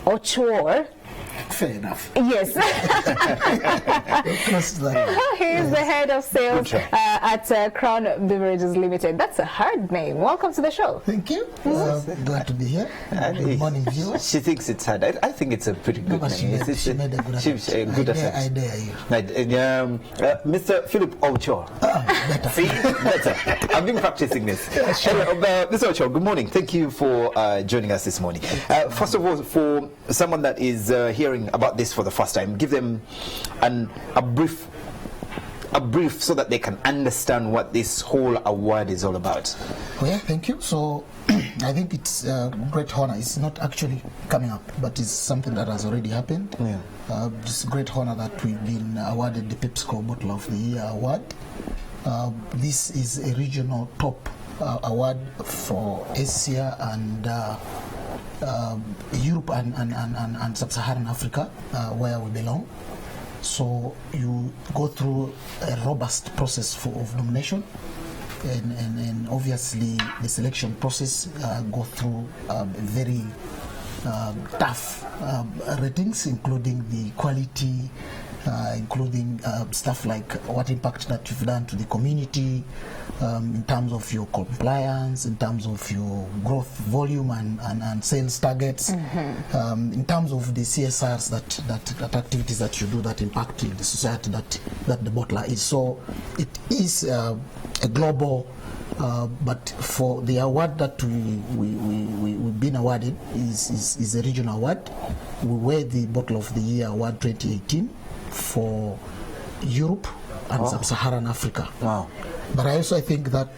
Ochoa. Fair enough. Yes. He is the head of sales at Crown Beverages Limited. That's a hard name. Welcome to the show. Thank you. Glad to be here. Good morning, viewers. She thinks it's hard. I think it's a pretty good name. She made a good attempt. I dare you. Mr. Philip Ochoa. Better. See? Better. I've been practicing this. Mr. Ochoa, good morning. Thank you for joining us this morning. First of all, for someone that is hearing about this for the first time, give them a brief so that they can understand what this whole award is all about. Well, thank you. So I think it's a great honor. It's not actually coming up, but it's something that has already happened. Yeah. It's a great honor that we've been awarded the PepsiCo Bottle of the Year award. This is a regional top award for Asia and Europe and Sub-Saharan Africa, where we belong. So you go through a robust process of nomination, and obviously the selection process go through very tough ratings, including the quality, including stuff like what impact that you've done to the community, in terms of your compliance, in terms of your growth volume and sales targets, in terms of the CSRs that activities that you do that impact in the society that the bottler is. So it is a global, but for the award that we've been awarded is a regional award. We were the Bottle of the Year Award 2018 for Europe and Sub-Saharan Africa. Wow. But I also think that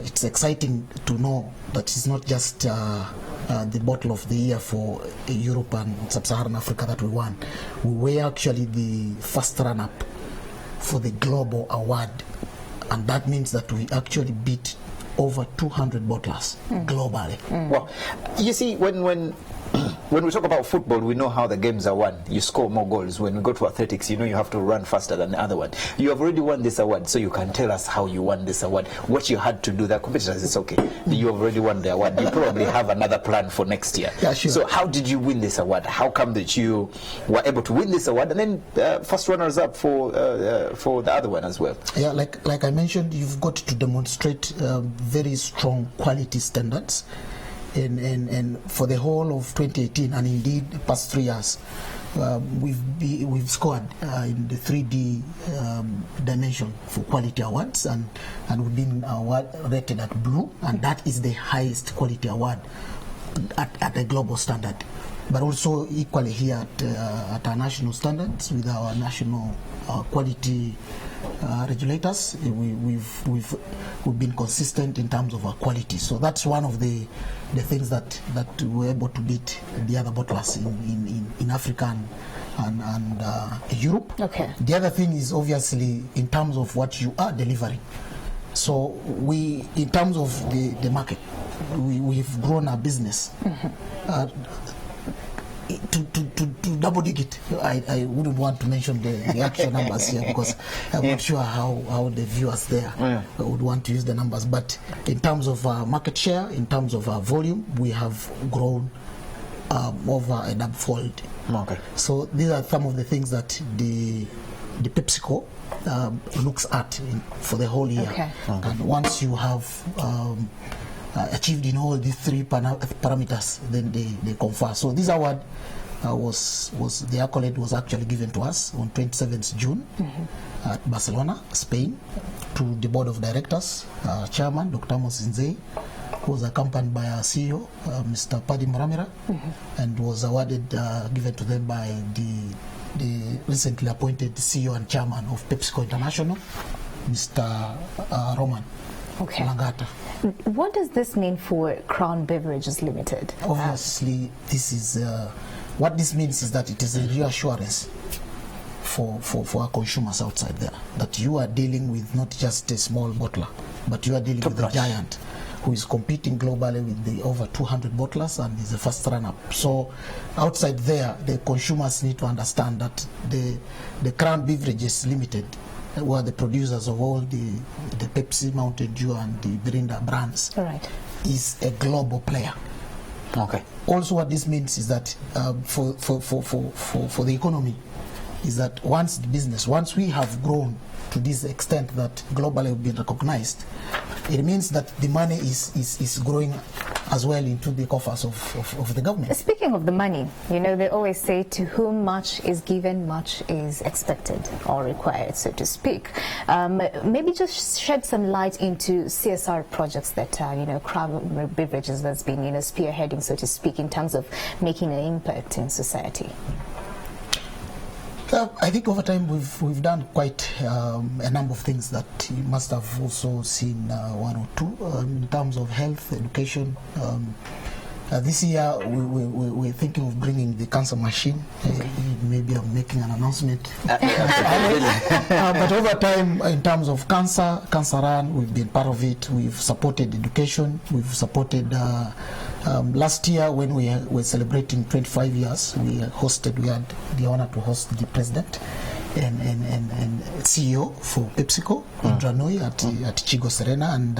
it's exciting to know that it's not just the Bottle of the Year for Europe and Sub-Saharan Africa that we won. We were actually the first run-up for the global award, and that means that we actually beat over 200 bottlers globally. Well, you see, when we talk about football, we know how the games are won. You score more goals. When we go to athletics, you know you have to run faster than the other one. You have already won this award, so you can tell us how you won this award, what you had to do. The competitors, it's okay. You have already won the award. You probably have another plan for next year. Yeah, sure. So how did you win this award? How come that you were able to win this award, and then first runners up for the other one as well? Yeah, like I mentioned, you've got to demonstrate very strong quality standards. And for the whole of 2018 and indeed the past 3 years, we've scored in the 3D dimension for quality awards, and we've been rated at blue, and that is the highest quality award at a global standard. But also equally here at our national standards with our national quality regulators, we've been consistent in terms of our quality. So that's one of the things that we're able to beat the other bottlers in Africa and Europe. Okay. The other thing is obviously in terms of what you are delivering. So in terms of the market, we've grown our business. To double digit. I wouldn't want to mention the actual numbers here because I'm not sure how the viewers there would want to use the numbers. But in terms of market share, in terms of our volume, we have grown over a double-fold. Okay. So these are some of the things that the PepsiCo looks at for the whole year. Okay. And once you have achieved in all these three parameters, then they confer. So this award was the accolade was actually given to us on 27th June at Barcelona, Spain, to the board of directors, chairman Dr. Amos Nzei, who was accompanied by our CEO, Mr. Paddy Muramira, and was awarded, given to them by the recently appointed CEO and chairman of PepsiCo International, Mr. Roman. Okay. Langata. What does this mean for Crown Beverages Limited? Obviously, this is what this means is that it is a reassurance for our consumers outside there that you are dealing with not just a small bottler, but you are dealing with a giant who is competing globally with the over 200 bottlers and is the first run-up. So outside there, the consumers need to understand that the Crown Beverages Limited, who are the producers of all the Pepsi, Mountain Dew and the Mirinda brands, right, is a global player. Okay. Also, what this means is that for the economy, is that once we have grown to this extent that globally we've been recognized, it means that the money is growing as well into the coffers of the government. Speaking of the money, you know, they always say to whom much is given, much is expected or required, so to speak. Maybe just shed some light into CSR projects that, you know, Crown Beverages has been, you know, spearheading, so to speak, in terms of making an impact in society. I think over time we've done quite a number of things that you must have also seen one or two in terms of health, education. This year we're thinking of bringing the cancer machine. Maybe I'm making an announcement. But over time, in terms of cancer run, we've been part of it. We've supported education. We've supported. Last year, when we were celebrating 25 years, we had the honor to host the president and CEO for PepsiCo in Ranoi at Chigo Serena, and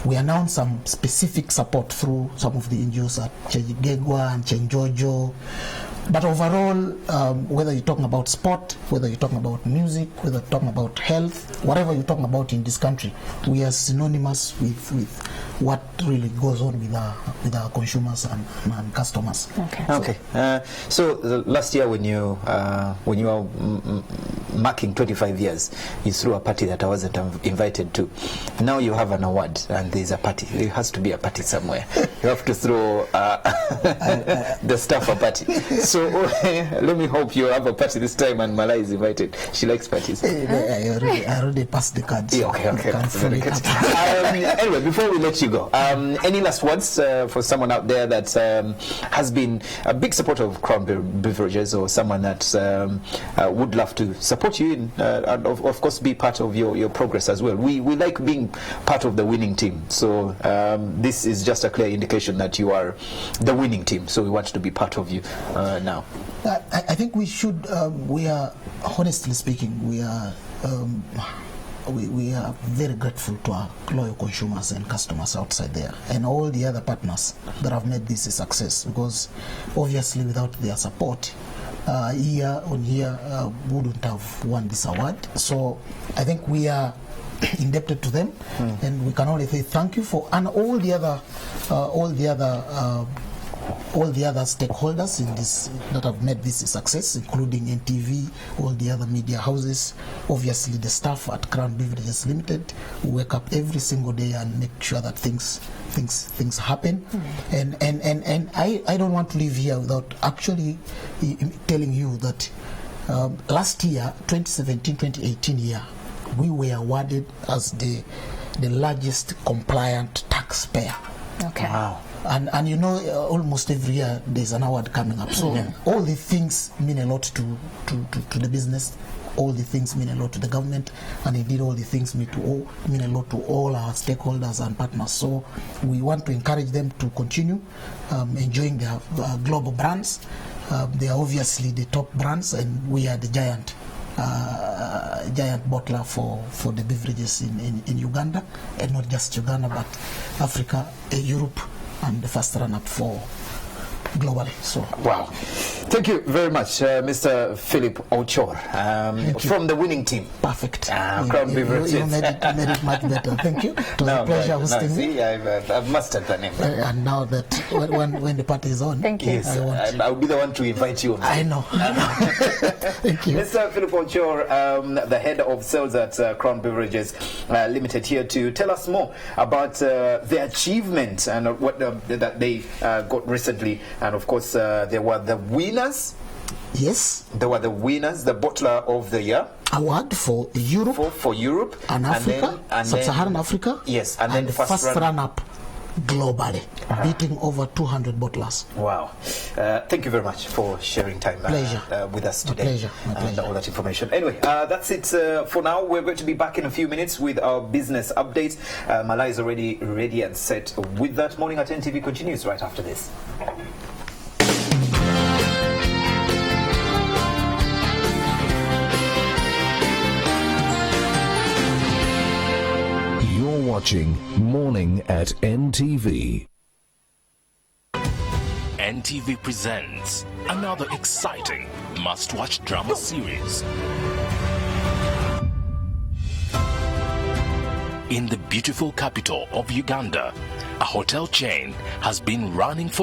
we announced some specific support through some of the NGOs at Chegegwa and Chenjojo. But overall, whether you're talking about sport, whether you're talking about music, whether you're talking about health, whatever you're talking about in this country, we are synonymous with what really goes on with our consumers and customers. Okay. So last year when you were marking 25 years, you threw a party that I wasn't invited to. Now you have an award and there's a party. There has to be a party somewhere. You have to throw the staff a party. So let me hope you have a party this time and Malai is invited. She likes parties. I already passed the cards. Yeah, okay. Very good. Anyway, before we let you go, any last words for someone out there that has been a big supporter of Crown Beverages, or someone that would love to support you and of course be part of your progress as well? We like being part of the winning team, so this is just a clear indication that you are the winning team, so we want to be part of you now. I think we should, we are, honestly speaking, we are very grateful to our loyal consumers and customers outside there and all the other partners that have made this a success, because obviously without their support, year on year, we wouldn't have won this award. So I think we are indebted to them, and we can only say thank you for, and all the other stakeholders in this that have made this a success, including NTV, all the other media houses, obviously the staff at Crown Beverages Limited, who wake up every single day and make sure that things happen. And I don't want to leave here without actually telling you that last year, 2017-2018 year, we were awarded as the largest compliant taxpayer. Okay. Wow. And you know, almost every year there's an award coming up. So all the things mean a lot to the business. All the things mean a lot to the government, and indeed all the things mean a lot to all our stakeholders and partners. So we want to encourage them to continue enjoying their global brands. They are obviously the top brands, and we are the giant bottler for the beverages in Uganda, and not just Uganda but Africa, Europe, and the first run-up for globally. So wow, thank you very much, Mr. Philip Ochor, from the winning team. Perfect. Crown Beverages. You made it much better. Thank you. It was a pleasure hosting me. I've mastered the name. And now that when the party is on, thank you. Yes, I'll be the one to invite you. I know. Thank you. Mr. Philip Ochor, the head of sales at Crown Beverages Limited, here to tell us more about the achievement and what that they got recently. And of course, there were the winners. Yes. There were the winners, the Bottler of the Year award for Europe, for Europe and Africa, Sub-Saharan Africa. Yes, and then the first run-up globally, beating over 200 bottlers. Wow. Thank you very much for sharing time with us today. My pleasure. And all that information. Anyway, that's it for now. We're going to be back in a few minutes with our business updates. Malai is already ready and set with that. Morning at NTV continues right after this. You're watching Morning at NTV. NTV presents another exciting must-watch drama series. In the beautiful capital of Uganda, a hotel chain has been running for